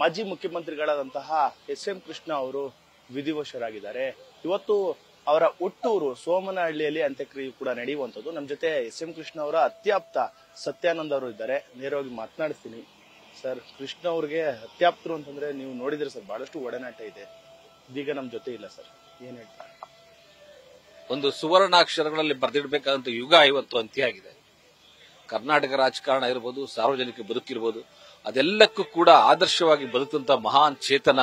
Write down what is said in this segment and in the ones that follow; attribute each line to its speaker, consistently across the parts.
Speaker 1: ಮಾಜಿ ಮುಖ್ಯಮಂತ್ರಿಗಳಾದಂತಹ ಎಸ್.ಎಂ. ಕೃಷ್ಣ ಅವರು ವಿಧಿವಶರಾಗಿದ್ದಾರೆ. ಇವತ್ತು ಅವರ ಹುಟ್ಟೂರು ಸೋಮನಹಳ್ಳಿಯಲ್ಲಿ ಅಂತ್ಯಕ್ರಿಯೆ ಕೂಡ ನಡೆಯುವಂತದ್ದು. ನಮ್ಮ ಜೊತೆ ಎಸ್.ಎಂ. ಕೃಷ್ಣ ಅವರ ಅತ್ಯಾಪ್ತ ಸತ್ಯಾನಂದ್ ಅವರು ಇದ್ದಾರೆ. ನೇರವಾಗಿ ಮಾತನಾಡಿಸ್ತೀನಿ. ಸರ್, ಕೃಷ್ಣ ಅವ್ರಿಗೆ ಅತ್ಯಾಪ್ತರು ಅಂತಂದ್ರೆ ನೀವು ನೋಡಿದ್ರೆ ಸರ್ ಬಹಳಷ್ಟು ಒಡನಾಟ ಇದೆ. ಇದೀಗ ನಮ್ಮ ಜೊತೆ ಇಲ್ಲ ಸರ್, ಏನ್ ಹೇಳ್ತಾರೆ?
Speaker 2: ಒಂದು ಸುವರ್ಣಾಕ್ಷರಗಳಲ್ಲಿ ಬರೆದಿಡಬೇಕಾದಂತ ಯುಗ ಇವತ್ತು ಅಂತ್ಯ ಆಗಿದೆ. ಕರ್ನಾಟಕ ರಾಜಕಾರಣ ಇರಬಹುದು, ಸಾರ್ವಜನಿಕ ಬದುಕಿರ್ಬೋದು, ಅದೆಲ್ಲಕ್ಕೂ ಕೂಡ ಆದರ್ಶವಾಗಿ ಬದುಕಂತ ಮಹಾನ್ ಚೇತನ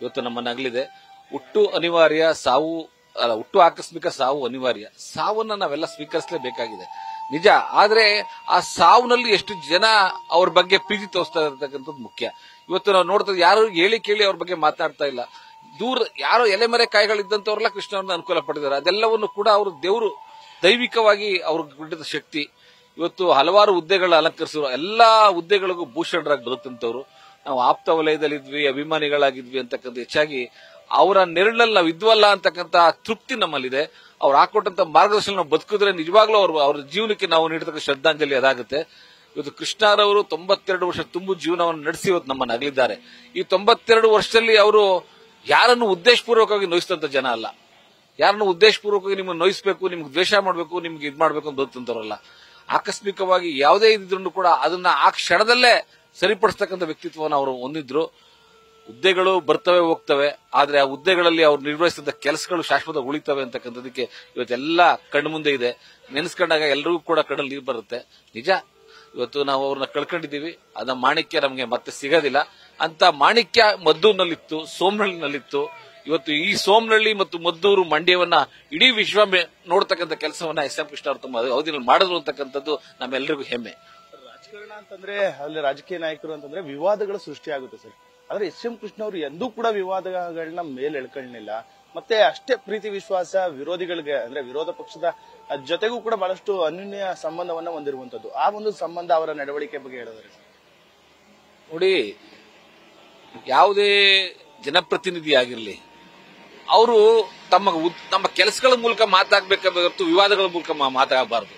Speaker 2: ಇವತ್ತು ನಮ್ಮನ್ನಗಲಿದೆ. ಹುಟ್ಟು ಅನಿವಾರ್ಯ, ಸಾವು ಹುಟ್ಟು ಆಕಸ್ಮಿಕ, ಸಾವು ಅನಿವಾರ್ಯ. ಸಾವನ್ನ ನಾವೆಲ್ಲ ಸ್ವೀಕರಿಸಲೇಬೇಕಾಗಿದೆ, ನಿಜ. ಆದ್ರೆ ಆ ಸಾವುನಲ್ಲಿ ಎಷ್ಟು ಜನ ಅವ್ರ ಬಗ್ಗೆ ಪ್ರೀತಿ ತೋರಿಸ್ತಾ ಇರತಕ್ಕಂಥದ್ದು ಮುಖ್ಯ. ಇವತ್ತು ನಾವು ನೋಡ್ತಾ ಯಾರು ಹೇಳಿ ಕೇಳಿ ಅವ್ರ ಬಗ್ಗೆ ಮಾತನಾಡ್ತಾ ಇಲ್ಲ. ದೂರ ಯಾರೋ ಎಲೆಮರೆ ಕಾಯಿಗಳಿದ್ದಂಥವ್ರೆಲ್ಲ ಕೃಷ್ಣವ್ರನ್ನ ಅನುಕೂಲ ಪಡೆದಿದ್ದಾರೆ. ಅದೆಲ್ಲವನ್ನು ಕೂಡ ಅವರು ದೇವರು ದೈವಿಕವಾಗಿ ಅವ್ರಿಗೆ ಬಿಟ್ಟಿದ್ದ ಶಕ್ತಿ. ಇವತ್ತು ಹಲವಾರು ಹುದ್ದೆಗಳು ಅಲಂಕರಿಸಿದ್ರು, ಎಲ್ಲಾ ಹುದ್ದೆಗಳಿಗೂ ಭೂಷಣರಾಗಿ ಬದುಕಂತವ್ರು. ನಾವು ಆಪ್ತ ವಲಯದಲ್ಲಿದ್ವಿ, ಅಭಿಮಾನಿಗಳಾಗಿದ್ವಿ ಅಂತಕ್ಕಂಥ ಹೆಚ್ಚಾಗಿ ಅವರ ನೆರಳಲ್ಲಿ ನಾವು ಇದ್ವಲ್ಲ ಅಂತಕ್ಕಂಥ ತೃಪ್ತಿ ನಮ್ಮಲ್ಲಿದೆ. ಅವ್ರು ಹಾಕೊಟ್ಟಂತ ಮಾರ್ಗದರ್ಶನ ನಾವು ಬದುಕಿದ್ರೆ ನಿಜವಾಗ್ಲೂ ಅವ್ರ ಜೀವನಕ್ಕೆ ನಾವು ನೀಡತಕ್ಕ ಶ್ರದ್ಧಾಂಜಲಿ ಅದಾಗುತ್ತೆ. ಇವತ್ತು ಕೃಷ್ಣರವರು 92 ವರ್ಷ ತುಂಬು ಜೀವನವನ್ನು ನಡೆಸಿ ಇವತ್ತು ನಮ್ಮನ್ನು ಅಗಲಿದ್ದಾರೆ. ಈ 92 ವರ್ಷದಲ್ಲಿ ಅವರು ಯಾರನ್ನು ಉದ್ದೇಶಪೂರ್ವಕವಾಗಿ ನೋಯಿಸಿದಂತ ಜನ ಅಲ್ಲ. ಯಾರನ್ನು ಉದ್ದೇಶಪೂರ್ವಕವಾಗಿ ನಿಮ್ಮನ್ನು ನೋಯಿಸಬೇಕು, ನಿಮ್ಗೆ ದ್ವೇಷ ಮಾಡಬೇಕು, ನಿಮ್ಗೆ ಇದು ಮಾಡಬೇಕು ಅಂತ ಬದುಕಂತವ್ರಲ್ಲ. ಆಕಸ್ಮಿಕವಾಗಿ ಯಾವುದೇ ಇದ್ರೂ ಕೂಡ ಅದನ್ನ ಆ ಕ್ಷಣದಲ್ಲೇ ಸರಿಪಡಿಸ್ತಕ್ಕಂಥ ವ್ಯಕ್ತಿತ್ವವನ್ನು ಅವರು ಹೊಂದಿದ್ರು. ಹುದ್ದೆಗಳು ಬರ್ತವೆ ಹೋಗ್ತವೆ, ಆದ್ರೆ ಆ ಹುದ್ದೆಗಳಲ್ಲಿ ಅವ್ರು ನಿರ್ವಹಿಸಿದ ಕೆಲಸಗಳು ಶಾಶ್ವತ ಉಳಿತವೆ ಅಂತಕ್ಕಂಥದಕ್ಕೆ ಇವತ್ತೆಲ್ಲ ಕಣ್ಣು ಮುಂದೆ ಇದೆ. ನೆನೆಸ್ಕೊಂಡಾಗ ಎಲ್ಲರಿಗೂ ಕೂಡ ಕಣ್ಣಲ್ಲಿ ನೀರು ಬರುತ್ತೆ. ನಿಜ, ಇವತ್ತು ನಾವು ಅವ್ರನ್ನ ಕಳ್ಕೊಂಡಿದ್ದೀವಿ. ಅದ ಮಾಣಿಕ್ಯ ನಮಗೆ ಮತ್ತೆ ಸಿಗೋದಿಲ್ಲ. ಅಂತ ಮಾಣಿಕ್ಯ ಮದ್ದೂರಿನಲ್ಲಿತ್ತು, ಸೋಮನಹಳ್ಳಿನಲ್ಲಿತ್ತು. ಇವತ್ತು ಈ ಸೋಮನಹಳ್ಳಿ ಮತ್ತು ಮದ್ದೂರು ಮಂಡ್ಯವನ್ನ ಇಡೀ ವಿಶ್ವ ನೋಡ್ತಕ್ಕಂಥ ಕೆಲಸವನ್ನ ಎಸ್.ಎಂ. ಕೃಷ್ಣ ಅವರು ತಮ್ಮ ಅವಧಿಯಲ್ಲಿ ಮಾಡಿದ್ರು ಅಂತಕ್ಕಂಥದ್ದು ನಮ್ಮೆಲ್ಲರಿಗೂ ಹೆಮ್ಮೆ.
Speaker 1: ರಾಜಕಾರಣ ಅಂತಂದ್ರೆ ಅಲ್ಲಿ ರಾಜಕೀಯ ನಾಯಕರು ಅಂತಂದ್ರೆ ವಿವಾದಗಳು ಸೃಷ್ಟಿಯಾಗುತ್ತೆ ಸರ್. ಆದ್ರೆ ಎಸ್.ಎಂ. ಕೃಷ್ಣ ಅವರು ಎಂದೂ ಕೂಡ ವಿವಾದಗಳನ್ನ ಮೇಲೆ ಎಳ್ಕೊಳ್ಳಿಲ್ಲ. ಮತ್ತೆ ಅಷ್ಟೇ ಪ್ರೀತಿ ವಿಶ್ವಾಸ ವಿರೋಧಿಗಳಿಗೆ ಅಂದ್ರೆ ವಿರೋಧ ಪಕ್ಷದ ಜೊತೆಗೂ ಕೂಡ ಬಹಳಷ್ಟು ಅನ್ಯೋನ್ಯ ಸಂಬಂಧವನ್ನ ಹೊಂದಿರುವಂತದ್ದು. ಆ ಒಂದು ಸಂಬಂಧ ಅವರ ನಡವಳಿಕೆ ಬಗ್ಗೆ ಹೇಳಿದ್ರೆ
Speaker 2: ನೋಡಿ, ಯಾವುದೇ ಜನಪ್ರತಿನಿಧಿ ಆಗಿರಲಿ, ಅವರು ತಮ್ಮ ಕೆಲಸಗಳ ಮೂಲಕ ಮಾತಾಡಬೇಕಾದ ಹೊರತು ವಿವಾದಗಳ ಮೂಲಕ ಮಾತಾಡಬಾರದು.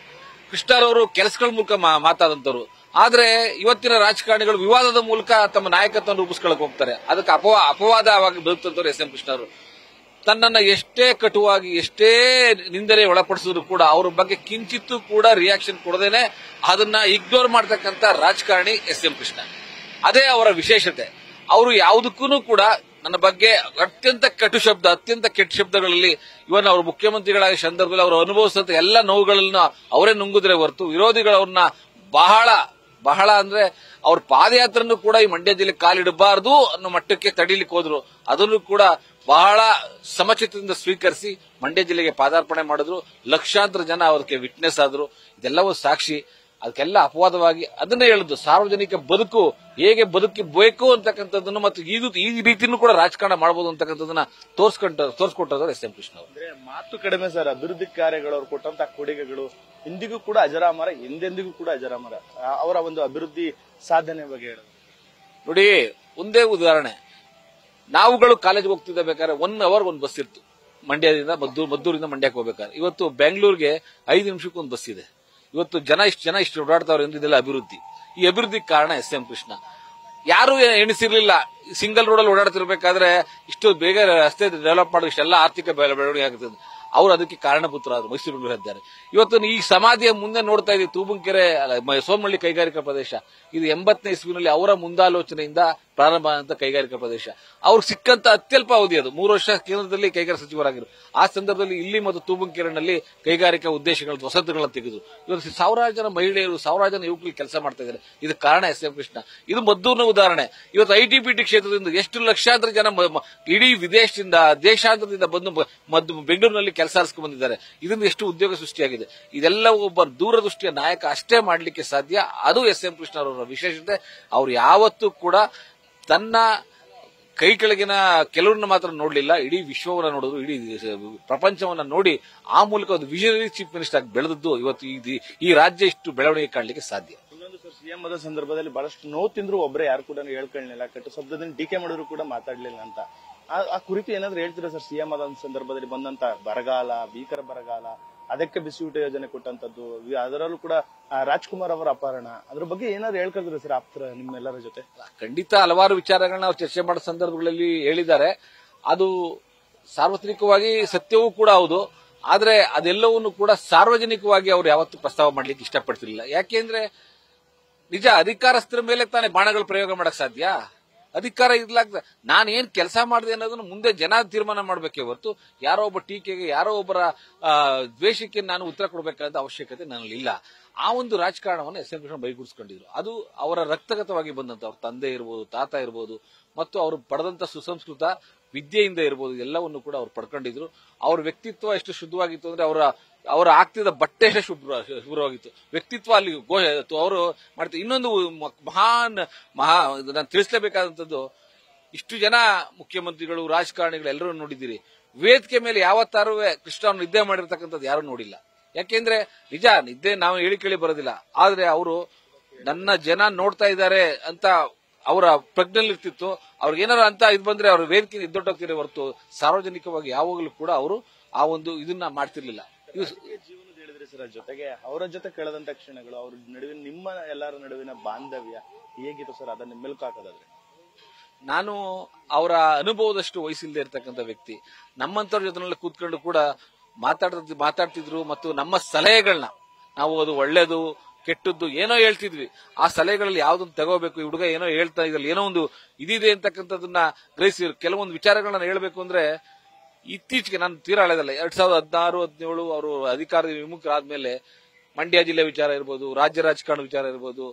Speaker 2: ಕೃಷ್ಣರವರು ಕೆಲಸಗಳ ಮೂಲಕ ಮಾತಾದಂತವ್ರು. ಆದ್ರೆ ಇವತ್ತಿನ ರಾಜಕಾರಣಿಗಳು ವಿವಾದದ ಮೂಲಕ ತಮ್ಮ ನಾಯಕತ್ವವನ್ನು ರೂಪಿಸ್ಕೊಳ್ಳಕ್ ಹೋಗ್ತಾರೆ. ಅದಕ್ಕೆ ಅಪವಾದವಾಗಿ ಬದುಕ್ತಂತವ್ರು ಎಸ್.ಎಂ. ಕೃಷ್ಣರು. ತನ್ನನ್ನ ಎಷ್ಟೇ ಕಟುವಾಗಿ, ಎಷ್ಟೇ ನಿಂದನೆ ಒಳಪಡಿಸಿದ್ರು ಕೂಡ ಅವ್ರ ಬಗ್ಗೆ ಕಿಂಚಿತ್ತೂ ಕೂಡ ರಿಯಾಕ್ಷನ್ ಕೊಡದೇನೆ ಅದನ್ನ ಇಗ್ನೋರ್ ಮಾಡತಕ್ಕಂತ ರಾಜಕಾರಣಿ ಎಸ್.ಎಂ. ಕೃಷ್ಣ. ಅದೇ ಅವರ ವಿಶೇಷತೆ. ಅವರು ಯಾವುದಕ್ಕೂ ಕೂಡ ನನ್ನ ಬಗ್ಗೆ ಅತ್ಯಂತ ಕಟು ಶಬ್ದ, ಅತ್ಯಂತ ಕೆಟ್ಟ ಶಬ್ದಗಳಲ್ಲಿ ಇವನ್ ಅವರು ಮುಖ್ಯಮಂತ್ರಿಗಳಾದ ಸಂದರ್ಭದಲ್ಲಿ ಅವರು ಅನುಭವಿಸಿದ ಎಲ್ಲ ನೋವುಗಳನ್ನ ಅವರೇ ನುಂಗಿದ್ರೆ ಹೊರತು ವಿರೋಧಿಗಳವ್ರನ್ನ ಬಹಳ ಅಂದ್ರೆ ಅವ್ರ ಪಾದಯಾತ್ರನ್ನು ಕೂಡ ಈ ಮಂಡ್ಯ ಜಿಲ್ಲೆ ಕಾಲಿಡಬಾರದು ಅನ್ನೋ ಮಟ್ಟಕ್ಕೆ ತಡೀಲಿಕ್ಕೆ ಹೋದ್ರು. ಅದನ್ನು ಕೂಡ ಬಹಳ ಸಮಚಿತ್ತದಿಂದ ಸ್ವೀಕರಿಸಿ ಮಂಡ್ಯ ಜಿಲ್ಲೆಗೆ ಪಾದಾರ್ಪಣೆ ಮಾಡಿದ್ರು. ಲಕ್ಷಾಂತರ ಜನ ಅದಕ್ಕೆ ವಿಟ್ನೆಸ್ ಆದ್ರು. ಇದೆಲ್ಲವೂ ಸಾಕ್ಷಿ. ಅದಕ್ಕೆಲ್ಲ ಅಪವಾದವಾಗಿ ಅದನ್ನೇ ಹೇಳಿದ್ದು, ಸಾರ್ವಜನಿಕ ಬದುಕು ಹೇಗೆ ಬದುಕಬೇಕು ಅಂತಕ್ಕಂಥದ್ದನ್ನು ಮತ್ತು ಈ ರೀತಿನೂ ಕೂಡ ರಾಜಕಾರಣ ಮಾಡಬಹುದು ಅಂತಕ್ಕಂಥದನ್ನ ತೋರಿಸ್ಕೊಟ್ಟರು ಎಸ್.ಎಂ. ಕೃಷ್ಣ ಅವರು.
Speaker 1: ಅಂದ್ರೆ ಮಾತು ಕಡಿಮೆ ಸರ್, ಅಭಿವೃದ್ಧಿ ಕಾರ್ಯಗಳು ಅವ್ರು ಕೊಟ್ಟಂತ ಕೊಡುಗೆಗಳು ಇಂದಿಗೂ ಕೂಡ ಅಜರಾಮರ, ಎಂದೆಂದಿಗೂ ಕೂಡ ಅಜರಾಮರ. ಅವರ ಒಂದು ಅಭಿವೃದ್ಧಿ ಸಾಧನೆ ಬಗ್ಗೆ ಹೇಳೋದು
Speaker 2: ನೋಡಿ. ಒಂದೇ ಉದಾಹರಣೆ, ನಾವುಗಳು ಕಾಲೇಜ್ಗೆ ಹೋಗ್ತಿದ್ದ ಬೇಕಾದ್ರೆ 1 ಅವರ್ ಒಂದು ಬಸ್ ಇತ್ತು ಮಂಡ್ಯದಿಂದ ಮದ್ದೂರಿಂದ ಮಂಡ್ಯಕ್ಕೆ ಹೋಗ್ಬೇಕಾದ್ರೆ. ಇವತ್ತು ಬೆಂಗಳೂರಿಗೆ 5 ನಿಮಿಷಕ್ಕೆ ಒಂದು ಬಸ್ ಇದೆ. ಇವತ್ತು ಇಷ್ಟು ಓಡಾಡ್ತಾವ್ರೆ ಅಂದ್ರೆ ಇದೆಲ್ಲ ಅಭಿವೃದ್ಧಿ. ಈ ಅಭಿವೃದ್ಧಿ ಕಾರಣ ಎಸ್.ಎಂ. ಕೃಷ್ಣ. ಯಾರು ಎಣಿಸಿರ್ಲಿಲ್ಲ ಸಿಂಗಲ್ ರೋಡಲ್ಲಿ ಓಡಾಡ್ತಿರ್ಬೇಕಾದ್ರೆ ಇಷ್ಟು ಬೇಗ ರಸ್ತೆ ಡೆವಲಪ್ ಮಾಡೋದು, ಇಷ್ಟೆಲ್ಲ ಆರ್ಥಿಕ ಬೆಳವಣಿಗೆ ಆಗುತ್ತದೆ. ಅವರು ಅದಕ್ಕೆ ಕಾರಣಪುತ್ರರಾದರು, ಮೈಸೂರು ಇದ್ದಾರೆ. ಇವತ್ತು ಈ ಸಮಾಧಿಯ ಮುಂದೆ ನೋಡ್ತಾ ಇದ್ದೀವಿ, ತೂಬುಂಕೆರೆ ಸೋಮನಹಳ್ಳಿ ಕೈಗಾರಿಕಾ ಪ್ರದೇಶ. ಇದು 80ನೇ ಇಸ್ವಿನಲ್ಲಿ ಅವರ ಮುಂದಾಲೋಚನೆಯಿಂದ ಪ್ರಾರಂಭ ಆದಂತ ಕೈಗಾರಿಕಾ ಪ್ರದೇಶ. ಅವ್ರಿಗೆ ಸಿಕ್ಕಂತ ಅತ್ಯಲ್ಪ ಅವಧಿ ಅದು. 3 ವರ್ಷ ಕೇಂದ್ರದಲ್ಲಿ ಕೈಗಾರಿಕಾ ಸಚಿವರಾಗಿರು. ಆ ಸಂದರ್ಭದಲ್ಲಿ ಇಲ್ಲಿ ಮತ್ತು ತೂಬುಂಕೆರೆನಲ್ಲಿ ಕೈಗಾರಿಕಾ ಉದ್ದೇಶಗಳ ವಸತಿಗಳನ್ನು ತೆಗೆದು ಇವತ್ತು ಸಾವಿರಾರು ಜನ ಮಹಿಳೆಯರು, ಸಾವಿರಾರು ಜನ ಯುವಕರು ಕೆಲಸ ಮಾಡ್ತಾ ಇದ್ದಾರೆ. ಇದಕ್ಕೆ ಕಾರಣ ಎಸ್.ಎಂ. ಕೃಷ್ಣ. ಇದು ಮದ್ದೂರಿನ ಉದಾಹರಣೆ. ಇವತ್ತು ಐಟಿ ಕ್ಷೇತ್ರದಿಂದ ಎಷ್ಟು ಲಕ್ಷಾಂತರ ಜನ ಇಡೀ ವಿದೇಶದಿಂದ, ದೇಶಾಂತರದಿಂದ ಬಂದು ಬೆಂಗಳೂರಿನಲ್ಲಿ ಕೆಲಸ ಆರಿಸಿಕೊಂಡು ಬಂದಿದ್ದಾರೆ. ಇದರಿಂದ ಎಷ್ಟು ಉದ್ಯೋಗ ಸೃಷ್ಟಿಯಾಗಿದೆ. ಇದೆಲ್ಲ ಒಬ್ಬ ದೂರದೃಷ್ಟಿಯ ನಾಯಕ ಅಷ್ಟೇ ಮಾಡಲಿಕ್ಕೆ ಸಾಧ್ಯ. ಅದು ಎಸ್.ಎಂ. ಕೃಷ್ಣ ಅವರ ವಿಶೇಷತೆ. ಅವ್ರು ಯಾವತ್ತೂ ಕೂಡ ತನ್ನ ಕೈ ಕೆಳಗಿನ ಕೆಲವರನ್ನ ಮಾತ್ರ ನೋಡಲಿಲ್ಲ, ಇಡೀ ವಿಶ್ವವನ್ನ ನೋಡಿದ್ರು, ಇಡೀ ಪ್ರಪಂಚವನ್ನ ನೋಡಿ ಆ ಮೂಲಕ ಒಂದು ವಿಷನರಿ ಚೀಫ್ ಮಿನಿಸ್ಟರ್ ಆಗಿ ಬೆಳೆದದ್ದು ಇವತ್ತು ಈ ರಾಜ್ಯ ಇಷ್ಟು ಬೆಳವಣಿಗೆ ಕಾಣಲಿಕ್ಕೆ ಸಾಧ್ಯ.
Speaker 1: ಇನ್ನೊಂದು ಸರ್, ಸಿಎಂ ಆದ ಸಂದರ್ಭದಲ್ಲಿ ಬಹಳಷ್ಟು ನೋವು ತಿಂದ್ರು, ಒಬ್ಬರೇ ಯಾರು ಕೂಡ ಹೇಳ್ಕೊಳ್ಳಲಿಲ್ಲ, ಕಟ್ಟು ಶಬ್ದದಲ್ಲಿ ಟೀಕೆ ಮಾಡಿದ್ರು ಕೂಡ ಮಾತಾಡ್ಲಿಲ್ಲ ಅಂತ. ಆ ಕುರಿತು ಏನಾದ್ರು ಹೇಳ್ತೀರಾ ಸರ್? ಸಿಎಂ ಆದ ಸಂದರ್ಭದಲ್ಲಿ ಬಂದಂತ ಬರಗಾಲ, ಭೀಕರ ಬರಗಾಲ, ಅದಕ್ಕೆ ಬಿಸಿಯೂಟ ಯೋಜನೆ ಕೊಟ್ಟಂತದ್ದು, ಅದರಲ್ಲೂ ಕೂಡ ರಾಜ್ಕುಮಾರ್ ಅವರ ಅಪಹರಣ, ಅದ್ರ ಬಗ್ಗೆ ಏನಾದ್ರು ಹೇಳ್ಕೊಳ್ತೀರಿ ಸರ್ ಆಪ್ತರ ನಿಮ್ಮೆಲ್ಲರ ಜೊತೆ?
Speaker 2: ಖಂಡಿತ ಹಲವಾರು ವಿಚಾರಗಳನ್ನ ಅವ್ರು ಚರ್ಚೆ ಮಾಡೋ ಸಂದರ್ಭಗಳಲ್ಲಿ ಹೇಳಿದ್ದಾರೆ. ಅದು ಸಾರ್ವತ್ರಿಕವಾಗಿ ಸತ್ಯವೂ ಕೂಡ ಹೌದು. ಆದ್ರೆ ಅದೆಲ್ಲವನ್ನು ಕೂಡ ಸಾರ್ವಜನಿಕವಾಗಿ ಅವ್ರು ಯಾವತ್ತೂ ಪ್ರಸ್ತಾವ ಮಾಡ್ಲಿಕ್ಕೆ ಇಷ್ಟಪಡ್ತಿರ್ಲಿಲ್ಲ. ಯಾಕೆಂದ್ರೆ ನಿಜ ಅಧಿಕಾರಸ್ಥರ ಮೇಲೆ ತಾನೇ ಬಾಣಗಳು ಪ್ರಯೋಗ ಮಾಡಕ್ ಸಾಧ್ಯ. ಅಧಿಕಾರ ಇರ್ಲಾಗ್ದ ನಾನು ಏನ್ ಕೆಲಸ ಮಾಡಿದೆ ಅನ್ನೋದನ್ನು ಮುಂದೆ ಜನ ತೀರ್ಮಾನ ಮಾಡಬೇಕೇ ಹೊರತು ಯಾರೋ ಒಬ್ಬ ಟೀಕೆಗೆ, ಯಾರೋ ಒಬ್ಬರ ದ್ವೇಷಕ್ಕೆ ನಾನು ಉತ್ತರ ಕೊಡಬೇಕಾದ ಅವಶ್ಯಕತೆ ನನ್ನಲ್ಲಿಲ್ಲ. ಆ ಒಂದು ರಾಜಕಾರಣವನ್ನು ಎಸ್ ಎಂ ಕೃಷ್ಣ ಬೈಗೂಡಿಸ್ಕೊಂಡಿದ್ರು. ಅದು ಅವರ ರಕ್ತಗತವಾಗಿ ಬಂದಂತ, ಅವ್ರ ತಂದೆ ಇರ್ಬೋದು, ತಾತ ಇರ್ಬೋದು, ಮತ್ತು ಅವರು ಪಡೆದಂತ ಸುಸಂಸ್ಕೃತ ವಿದ್ಯೆಯಿಂದ ಇರ್ಬೋದು, ಎಲ್ಲವನ್ನು ಕೂಡ ಅವ್ರು ಪಡ್ಕೊಂಡಿದ್ರು. ಅವ್ರ ವ್ಯಕ್ತಿತ್ವ ಎಷ್ಟು ಶುದ್ಧವಾಗಿತ್ತು ಅಂದ್ರೆ ಅವರ ಆಗ್ತಿದ್ದ ಬಟ್ಟೆ ಎಷ್ಟು ಶುಭ್ರವಾಗಿತ್ತು, ವ್ಯಕ್ತಿತ್ವ ಅಲ್ಲಿ ಅವರು ಮಾಡ್ತಾರೆ. ಇನ್ನೊಂದು ನಾನು ತಿಳಿಸಲೇಬೇಕಾದಂಥದ್ದು, ಇಷ್ಟು ಜನ ಮುಖ್ಯಮಂತ್ರಿಗಳು, ರಾಜಕಾರಣಿಗಳು ಎಲ್ಲರೂ ನೋಡಿದ್ದೀರಿ, ವೇದಿಕೆ ಮೇಲೆ ಯಾವತ್ತಾರು ಕೃಷ್ಣ ಅವ್ರು ನಿದ್ದೆ ಮಾಡಿರ್ತಕ್ಕಂಥದ್ದು ಯಾರು ನೋಡಿಲ್ಲ. ಯಾಕೆಂದ್ರೆ ನಿಜ ನಿದ್ದೆ ನಾವು ಹೇಳಿ ಕೇಳಿ ಬರೋದಿಲ್ಲ. ಆದ್ರೆ ಅವರು ನನ್ನ ಜನ ನೋಡ್ತಾ ಇದ್ದಾರೆ ಅಂತ ಅವರ ಪ್ರಜ್ಞೆಲಿರ್ತಿತ್ತು. ಅವ್ರಿಗೆ ಏನಾರು ಅಂತ ಇದು ಬಂದ್ರೆ ಅವ್ರ ವೇದಿಕೆ ಎದ್ದೊಟ್ಟೋಗ್ತಿರೋ ಹೊರತು ಸಾರ್ವಜನಿಕವಾಗಿ ಯಾವಾಗಲೂ ಕೂಡ ಅವರು ಆ ಒಂದು ಇದನ್ನ ಮಾಡ್ತಿರ್ಲಿಲ್ಲ.
Speaker 1: ಜೀವನದ ಹೇಳಿದ್ರಿ ಸರ್, ಜೊತೆಗೆ ಅವರ ಜೊತೆ ಕಳೆದಂತ ಕ್ಷಣಗಳು, ಅವ್ರ ನಡುವಿನ, ನಿಮ್ಮ ಎಲ್ಲರ ನಡುವಿನ ಬಾಂಧವ್ಯ ಹೇಗಿತ್ತು ಸರ್, ಅದನ್ನ ಮೆಲುಕು ಹಾಕೋದಾದ್ರೆ?
Speaker 2: ನಾನು ಅವರ ಅನುಭವದಷ್ಟು ವಯಸ್ಸಿಲ್ಲದೆ ಇರತಕ್ಕಂಥ ವ್ಯಕ್ತಿ. ನಮ್ಮಂತವ್ರ ಜೊತೆನೆಲ್ಲ ಕೂತ್ಕೊಂಡು ಕೂಡ ಮಾತಾಡ್ತಿದ್ರು. ಮತ್ತು ನಮ್ಮ ಸಲಹೆಗಳನ್ನ ನಾವು ಅದು ಒಳ್ಳೇದು ಕೆಟ್ಟದ್ದು ಏನೋ ಹೇಳ್ತಿದ್ವಿ. ಆ ಸಲಹೆಗಳಲ್ಲಿ ಯಾವ್ದೊಂದು ತಗೋಬೇಕು, ಈ ಹುಡುಗ ಏನೋ ಹೇಳ್ತಾ ಇದ್ರಲ್ಲಿ ಏನೋ ಒಂದು ಇದಿದೆ ಅಂತಕ್ಕಂಥದನ್ನ ಗ್ರಹಿಸಿ ಕೆಲವೊಂದು ವಿಚಾರಗಳನ್ನ ಹೇಳ್ಬೇಕು ಅಂದ್ರೆ, ಇತ್ತೀಚೆಗೆ ನಾನು ತೀರಾ ಹಳೆದಲ್ಲ, 2016-17 ಅವರು ಅಧಿಕಾರ ವಿಮುಖರಾದ್ಮೇಲೆ ಮಂಡ್ಯ ಜಿಲ್ಲೆ ವಿಚಾರ ಇರ್ಬೋದು, ರಾಜ್ಯ ರಾಜಕಾರಣ ವಿಚಾರ ಇರ್ಬೋದು,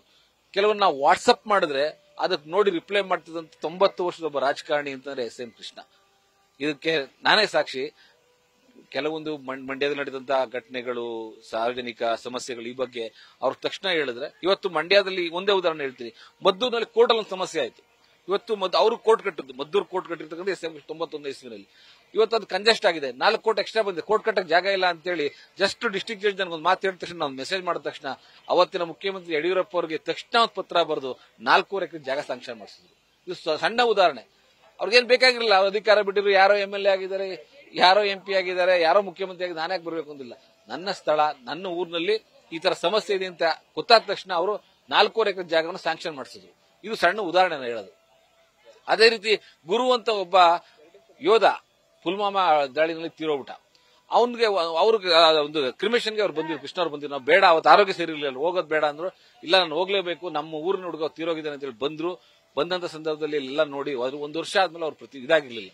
Speaker 2: ಕೆಲವನ್ನ ನಾವು ವಾಟ್ಸಪ್ ಮಾಡಿದ್ರೆ ಅದಕ್ಕೆ ನೋಡಿ ರಿಪ್ಲೈ ಮಾಡ್ತಿದ್ದಂತ 90 ವರ್ಷದ ಒಬ್ಬ ರಾಜಕಾರಣಿ ಅಂತಂದ್ರೆ ಎಸ್ ಎಂ ಕೃಷ್ಣ. ಇದಕ್ಕೆ ನಾನೇ ಸಾಕ್ಷಿ. ಕೆಲವೊಂದು ಮಂಡ್ಯದಲ್ಲಿ ನಡೆದಂತಹ ಘಟನೆಗಳು, ಸಾರ್ವಜನಿಕ ಸಮಸ್ಯೆಗಳು, ಈ ಬಗ್ಗೆ ಅವ್ರ ತಕ್ಷಣ ಹೇಳಿದ್ರೆ, ಇವತ್ತು ಮಂಡ್ಯದಲ್ಲಿ ಒಂದೇ ಉದಾಹರಣೆ ಹೇಳ್ತೀನಿ. ಮದ್ದೂರಿನಲ್ಲಿ ಕೋರ್ಟಲ್ಲಿ ಒಂದು ಸಮಸ್ಯೆ ಆಯ್ತು. ಇವತ್ತು ಅವರು ಕೋರ್ಟ್ ಕಟ್ಟಿದ್ದು, ಮದ್ದೂರು ಕೋರ್ಟ್ ಕಟ್ಟಿರ್ತಕ್ಕಂಥ ಎಸ್ ಎಂ 91 ಇಸ್ವಿನಲ್ಲಿ. ಇವತ್ತು ಅದು ಕಂಜೆಸ್ಟ್ ಆಗಿದೆ, 4 ಕೋಟಿ ಎಕ್ಸ್ಟ್ರಾ ಬಂದಿದೆ, ಕೋರ್ಟ್ ಕಟ್ಟಕ್ಕೆ ಜಾಗ ಇಲ್ಲ ಅಂತೇಳಿ ಜಸ್ಟ್ ಡಿಸ್ಟ್ರಿಕ್ಟ್ ಜಡ್ಜ್ ನನಗೊಂದು ಮಾತು ಹೇಳಿದ ತಕ್ಷಣ, ನಾವು ಮೆಸೇಜ್ ಮಾಡಿದ ತಕ್ಷಣ ಅವತ್ತಿನ ಮುಖ್ಯಮಂತ್ರಿ ಯಡಿಯೂರಪ್ಪ ಅವರಿಗೆ ತಕ್ಷಣ ಒಂದು ಪತ್ರ ಬರೆದು 4 ಎಕರೆ ಜಾಗ ಸ್ಯಾಂಕ್ಷನ್ ಮಾಡಿಸಿದ್ರು. ಇದು ಸಣ್ಣ ಉದಾಹರಣೆ. ಅವ್ರಿಗೇನ್ ಬೇಕಾಗಿರಲಿಲ್ಲ, ಅವ್ರ ಅಧಿಕಾರ ಬಿಟ್ಟಿದ್ರು, ಯಾರೋ MLA ಆಗಿದ್ದಾರೆ, ಯಾರೋ MP ಆಗಿದ್ದಾರೆ, ಯಾರೋ ಮುಖ್ಯಮಂತ್ರಿ ಆಗಿ ನಾನೇ ಬರ್ಬೇಕು ಅಂದಿಲ್ಲ. ನನ್ನ ಸ್ಥಳ, ನನ್ನ ಊರಿನಲ್ಲಿ ಈ ತರ ಸಮಸ್ಯೆ ಇದೆ ಅಂತ ಗೊತ್ತಾದ ತಕ್ಷಣ ಅವರು 4 ಎಕರೆ ಜಾಗವನ್ನು ಸ್ಯಾಂಕ್ಷನ್ ಮಾಡಿಸಿದ್ರು. ಇದು ಸಣ್ಣ ಉದಾಹರಣೆ ಹೇಳೋದು. ಅದೇ ರೀತಿ ಗುರು ಅಂತ ಒಬ್ಬ ಯೋಧ ಪುಲ್ವಾಮಾ ದಾಳಿನಲ್ಲಿ ತೀರೋಗ್ಬಿಟ್ಟ. ಅವ್ರಿಗೆ ಒಂದು ಕ್ರಿಮೇಷನ್ಗೆ ಅವ್ರು ಬಂದಿದ್ರು, ಕೃಷ್ಣ ಅವ್ರು ಬಂದಿದ್ರು. ನಾವು ಬೇಡ, ಅವತ್ತು ಆರೋಗ್ಯ ಸೇರಿರ್ಲಿಲ್ಲ, ಹೋಗೋದು ಬೇಡ ಅಂದ್ರು. ಇಲ್ಲ, ನಾನು ಹೋಗ್ಲೇಬೇಕು, ನಮ್ಮ ಊರಿನ ಹುಡುಗ ತೀರೋಗಿದ್ದಾನೆ ಅಂತ ಹೇಳಿ ಬಂದ್ರು. ಬಂದಂತ ಸಂದರ್ಭದಲ್ಲಿ ಎಲ್ಲ ನೋಡಿ, ಅದು 1 ವರ್ಷ ಆದ್ಮೇಲೆ ಅವ್ರು ಇದಾಗಿರ್ಲಿಲ್ಲ,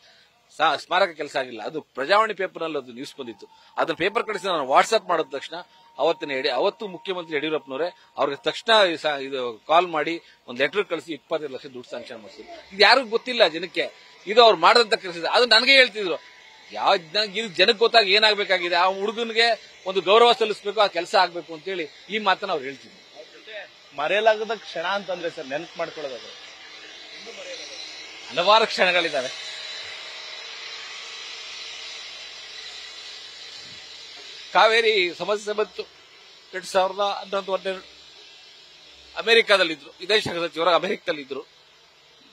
Speaker 2: ಸ್ಮಾರಕ ಕೆಲಸ ಆಗಿಲ್ಲ. ಅದು ಪ್ರಜಾವಾಣಿ ಪೇಪರ್ ನಲ್ಲಿ ಅದು ನ್ಯೂಸ್ ಬಂದಿತ್ತು. ಅದನ್ನ ಪೇಪರ್ ಕಳಿಸಿ ನಾನು ವಾಟ್ಸ್ಆಪ್ ಮಾಡಿದ ತಕ್ಷಣ ಅವತ್ತು ಮುಖ್ಯಮಂತ್ರಿ ಯಡಿಯೂರಪ್ಪನವರೇ ಅವ್ರಿಗೆ ತಕ್ಷಣ ಇದು ಕಾಲ್ ಮಾಡಿ ಒಂದು ಲೆಟರ್ ಕಳಿಸಿ 25 ಲಕ್ಷ ದುಡ್ಡು ಸ್ಯಾಂಕ್ಷನ್ ಮಾಡಿಸಿದ್ರು. ಇದು ಯಾರಿಗೂ ಗೊತ್ತಿಲ್ಲ ಜನಕ್ಕೆ, ಇದು ಅವ್ರು ಮಾಡದಂತ ಕೆಲಸ. ಅದು ನನಗೆ ಹೇಳ್ತಿದ್ರು, ಇದು ಜನಕ್ಕೆ ಗೊತ್ತಾಗಿ ಏನಾಗಬೇಕಾಗಿದೆ, ಆ ಹುಡುಗನಿಗೆ ಒಂದು ಗೌರವ ಸಲ್ಲಿಸಬೇಕು, ಆ ಕೆಲಸ ಆಗ್ಬೇಕು ಅಂತ ಹೇಳಿ ಈ ಮಾತನ್ನ ಅವ್ರು ಹೇಳ್ತಿದ್ರು.
Speaker 1: ಮರೆಯಲಾಗದ ಕ್ಷಣ ಅಂತಂದ್ರೆ ಸರ್, ನೆನಪು ಮಾಡ್ಕೊಳ್ಳೋದಾದ್ರೆ
Speaker 2: ಹಲವಾರು ಕ್ಷಣಗಳಿದ್ದಾವೆ. ಕಾವೇರಿ ಸಮಸ್ಯೆ ಬಂತು 2011 ಅಮೆರಿಕಾದಲ್ಲಿದ್ರು, ವಿದೇಶಾಂಗ ಸಚಿವರು ಅಮೆರಿಕದಲ್ಲಿದ್ರು.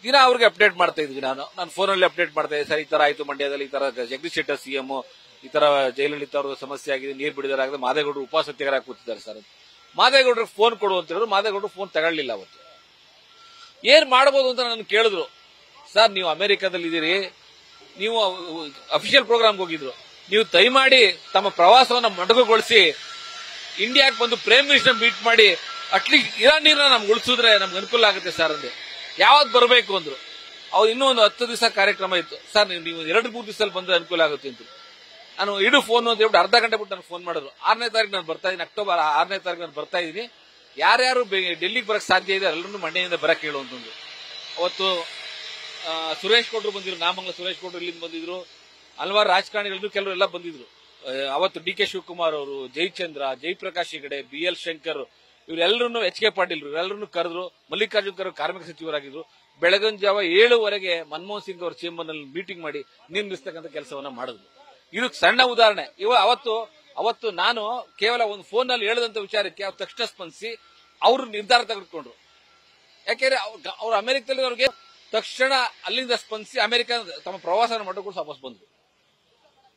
Speaker 2: ದಿನ ಅವ್ರಿಗೆ ಅಪ್ಡೇಟ್ ಮಾಡ್ತಾ ಇದ್ವಿ. ನಾನು ಫೋನಲ್ಲಿ ಅಪ್ಡೇಟ್ ಮಾಡ್ತಾ ಇದ್ದೆ, ಸರ್ ಈ ತರ ಆಯ್ತು ಮಂಡ್ಯದಲ್ಲಿ, ಈ ತರ ಜಗದೀಶ್ ಶೆಟ್ಟರ್ CM, ಈ ತರ ಜಯಲಲಿತಾ ಅವ್ರ ಸಮಸ್ಯೆ ಆಗಿದೆ, ನೀರು ಬಿಡುಗಡೆ ಆಗಿದೆ, ಮಾದೇಗೌಡರು ಉಪಸತ್ಯಾಗ್ರಹ ಕೂತಿದ್ದಾರೆ ಸರ್. ಮಾದೇಗೌಡರಿಗೆ ಫೋನ್ ಕೊಡು ಅಂತ ಹೇಳಿದ್ರು. ಮಾದೇಗೌಡರು ಫೋನ್ ತಗೊಳ್ಳಿಲ್ಲ. ಅವತ್ತು ಏನ್ ಮಾಡಬಹುದು ಅಂತ ನನ್ನ ಕೇಳಿದ್ರು. ಸರ್, ನೀವು ಅಮೆರಿಕಾದಲ್ಲಿ ಇದ್ದೀರಿ, ನೀವು ಅಫಿಷಿಯಲ್ ಪ್ರೋಗ್ರಾಮ್ಗೆ ಹೋಗಿದ್ರು, ನೀವು ದಯಮಾಡಿ ತಮ್ಮ ಪ್ರವಾಸವನ್ನು ಮೊಟಕುಗೊಳಿಸಿ ಇಂಡಿಯಾಕ್ಕೆ ಬಂದು ಪ್ರೈಮ್ ಮಿನಿಸ್ಟರ್ ಮೀಟ್ ಮಾಡಿ ಅಟ್ಲೀಸ್ಟ್ ಇರಾನ್ ನೀರನ್ನ ನಮ್ಗೆ ಉಳಿಸಿದ್ರೆ ನಮ್ಗೆ ಅನುಕೂಲ ಆಗುತ್ತೆ ಸರ್ ಅಂದೆ. ಯಾವತ್ತು ಬರಬೇಕು ಅಂದ್ರು. ಅವ್ರು ಇನ್ನೂ ಒಂದು 10 ದಿವಸ ಕಾರ್ಯಕ್ರಮ ಇತ್ತು. ಸರ್, ನೀವು 2-3 ದಿವಸದಲ್ಲಿ ಬಂದ್ರೆ ಅನುಕೂಲ ಆಗುತ್ತೆ ಅಂತ ನಾನು ಇಡು ಫೋನ್ ಅಂತ ಹೇಳ್ಬಿಟ್ಟು ಅರ್ಧ ಗಂಟೆ ಬಿಟ್ಟು ನನಗೆ ಫೋನ್ ಮಾಡಿದ್ರು. 6ನೇ ತಾರೀಕು ನಾನು ಬರ್ತಾ ಇದ್ದೀನಿ, ಅಕ್ಟೋಬರ್ 6ನೇ ತಾರೀಕು ನಾನು ಬರ್ತಾ ಇದ್ದೀನಿ, ಯಾರ್ಯಾರು ಡೆಲ್ಲಿಗೆ ಬರಕ್ ಸಾಧ್ಯ ಇದೆ ಎಲ್ಲರೂ ಮಂಡ್ಯದಿಂದ ಬರಕ್ ಹೇಳು ಅಂತಂದ್ರು. ಅವತ್ತು ಸುರೇಶ್ ಗೌಡ್ರು ಬಂದಿದ್ರು, ನಾಮಂಗಲ ಸುರೇಶ್ ಗೌಡ್ರು ಇಲ್ಲಿಂದ ಬಂದಿದ್ರು, ಹಲವಾರು ರಾಜಕಾರಣಿಗಳು ಕೆಲವರು ಎಲ್ಲ ಬಂದಿದ್ರು. ಅವತ್ತು DK ಶಿವಕುಮಾರ್ ಅವರು, ಜಯಚಂದ್ರ, ಜಯಪ್ರಕಾಶ್ ಹೆಗಡೆ, BL ಶಂಕರ್, ಇವರೆಲ್ಲರೂ HK ಪಾಟೀಲ್ ಇವರೆಲ್ಲರೂ ಕರೆದ್ರು. ಮಲ್ಲಿಕಾರ್ಜುನ್ ಖರ್ಗೆ ಕಾರ್ಮಿಕ ಸಚಿವರಾಗಿದ್ರು. ಬೆಳಗಿನ ಜಾವ 7 ಮನಮೋಹನ್ ಸಿಂಗ್ ಅವರ ಚೇಂಬರ್ ನಲ್ಲಿ ಮೀಟಿಂಗ್ ಮಾಡಿ ನೀರು ನಿಲ್ಲಿಸ್ತಕ್ಕಂಥ ಕೆಲಸವನ್ನ ಮಾಡಿದ್ರು. ಇದು ಸಣ್ಣ ಉದಾಹರಣೆ. ಅವತ್ತು ನಾನು ಕೇವಲ ಒಂದು ಫೋನ್ ನಲ್ಲಿ ಹೇಳಿದಂತ ವಿಚಾರಕ್ಕೆ ಅವ್ರು ತಕ್ಷಣ ಸ್ಪಂದಿಸಿ ಅವರು ನಿರ್ಧಾರ ತೆಗೆದುಕೊಂಡ್ರು. ಯಾಕೆಂದ್ರೆ ಅವ್ರು ಅಮೆರಿಕದಲ್ಲಿ ಅವ್ರಿಗೆ ತಕ್ಷಣ ಅಲ್ಲಿಂದ ಸ್ಪಂದಿಸಿ ಅಮೆರಿಕ ತಮ್ಮ ಪ್ರವಾಸನ ಮಾಡೋಕ್ಕೂ ವಾಪಸ್ ಬಂದ್ರು.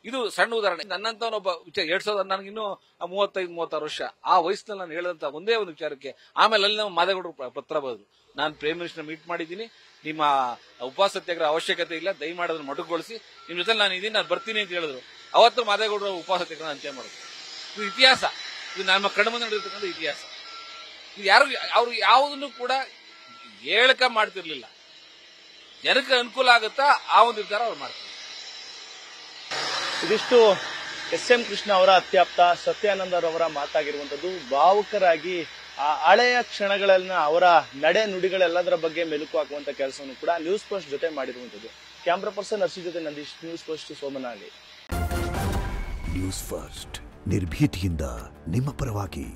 Speaker 2: ಇದು ಸಣ್ಣ ಉದಾಹರಣೆ. ನನ್ನಂತವನೊಬ್ಬ ವಿಚಾರ 2000 ನನಗಿನ್ನೂ 35-36 ವರ್ಷ, ಆ ವಯಸ್ಸಿನಲ್ಲಿ ನಾನು ಹೇಳಿದಂತ ಒಂದೇ ಒಂದು ವಿಚಾರಕ್ಕೆ ಆಮೇಲೆ ಅಲ್ಲಿ ನಮ್ಮ ಮಾದೇಗೌಡರು ಪತ್ರ ಬರೆದ್ರು, ನಾನು ಪ್ರೈಮ್ ಮಿನಿಸ್ಟರ್ ಮೀಟ್ ಮಾಡಿದ್ದೀನಿ, ನಿಮ್ಮ ಉಪವಾಸ ಸತ್ಯಾಗ್ರಹ ಅವಶ್ಯಕತೆ ಇಲ್ಲ, ದಯಮಾಡಿ ಅದನ್ನು ಮೊಟಕುಗೊಳಿಸಿ, ನಿಮ್ ಜೊತೆ ನಾನು ಇದೀನಿ, ನಾನು ಬರ್ತೀನಿ ಅಂತ ಹೇಳಿದ್ರು. ಅವತ್ತು ಮಾದೇಗೌಡರು ಉಪವಾಸ ಸತ್ಯಾಗ್ರಹ ಅಂತ್ಯ ಮಾಡಿದ್ರು. ಇದು ಇತಿಹಾಸ, ಇದು ನಮ್ಮ ಕಣ್ಮುಂದೆ ನಡೆದಿರ್ತಕ್ಕಂಥ ಇತಿಹಾಸ. ಇದು ಅವ್ರು ಯಾವುದನ್ನು ಕೂಡ ಹೇಳಕ ಮಾಡ್ತಿರ್ಲಿಲ್ಲ, ಜನಕ್ಕೆ ಅನುಕೂಲ ಆಗುತ್ತಾ ಆ ಒಂದು ನಿರ್ಧಾರ ಅವ್ರು ಮಾಡ್ತಾರೆ.
Speaker 1: ಇದಿಷ್ಟು ಎಸ್.ಎಂ. ಕೃಷ್ಣ ಅವರ ಅತ್ಯಾಪ್ತ ಸತ್ಯಾನಂದರವರ ಮಾತಾಗಿರುವಂತದ್ದು. ಭಾವುಕರಾಗಿ ಆ ಹಳೆಯ ಕ್ಷಣಗಳನ್ನ, ಅವರ ನಡೆ ನುಡಿಗಳೆಲ್ಲದರ ಬಗ್ಗೆ ಮೆಲುಕು ಹಾಕುವಂತ ಕೆಲಸವನ್ನು ಕೂಡ ನ್ಯೂಸ್ ಫಸ್ಟ್ ಜೊತೆ ಮಾಡಿರುವಂತದ್ದು. ಕ್ಯಾಮ್ರಾ ಪರ್ಸನ್ ಅರ್ಷಿ ಜೊತೆ Nandish, news first, Somanahalli.
Speaker 3: News first ನಿರ್ಭೀತಿಯಿಂದ ನಿಮ್ಮ ಪರವಾಗಿ.